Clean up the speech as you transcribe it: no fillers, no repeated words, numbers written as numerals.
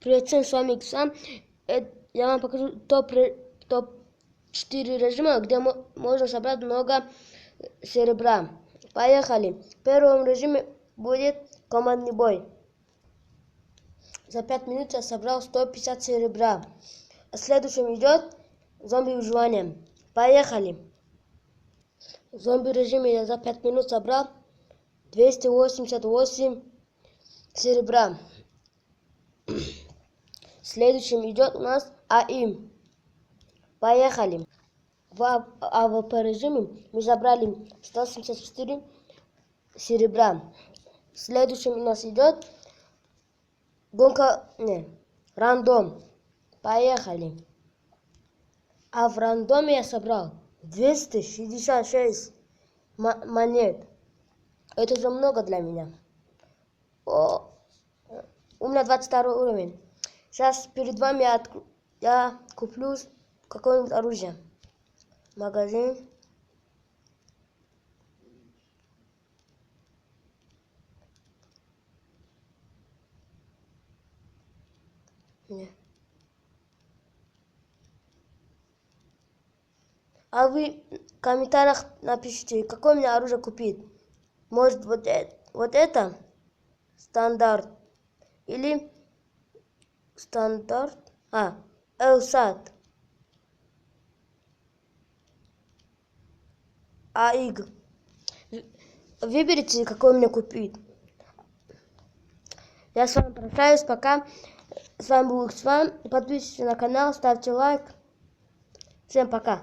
Привет всем, с вами Иксан. Я вам покажу топ-4 режима, где можно собрать много серебра. Поехали. В первом режиме будет командный бой. За 5 минут я собрал 150 серебра. А следующим идет зомби-выживание. Поехали. В зомби-режиме я за 5 минут собрал 288 серебра. Следующим идет у нас АИМ. Поехали. В АВП режиме мы забрали 174 серебра. Следующим у нас идет рандом. Поехали. А в рандоме я собрал 266 монет. Это же много для меня. У меня 22 уровень. Сейчас перед вами я куплю какое-нибудь оружие. Магазин. Нет. А вы в комментариях напишите, какое мне оружие купить. Может вот это стандарт или стандарт, Элсат, АИГ. Выберите, какой мне купить. Я с вами прощаюсь, пока. С вами был Иксан. Подписывайтесь на канал, ставьте лайк. Всем пока.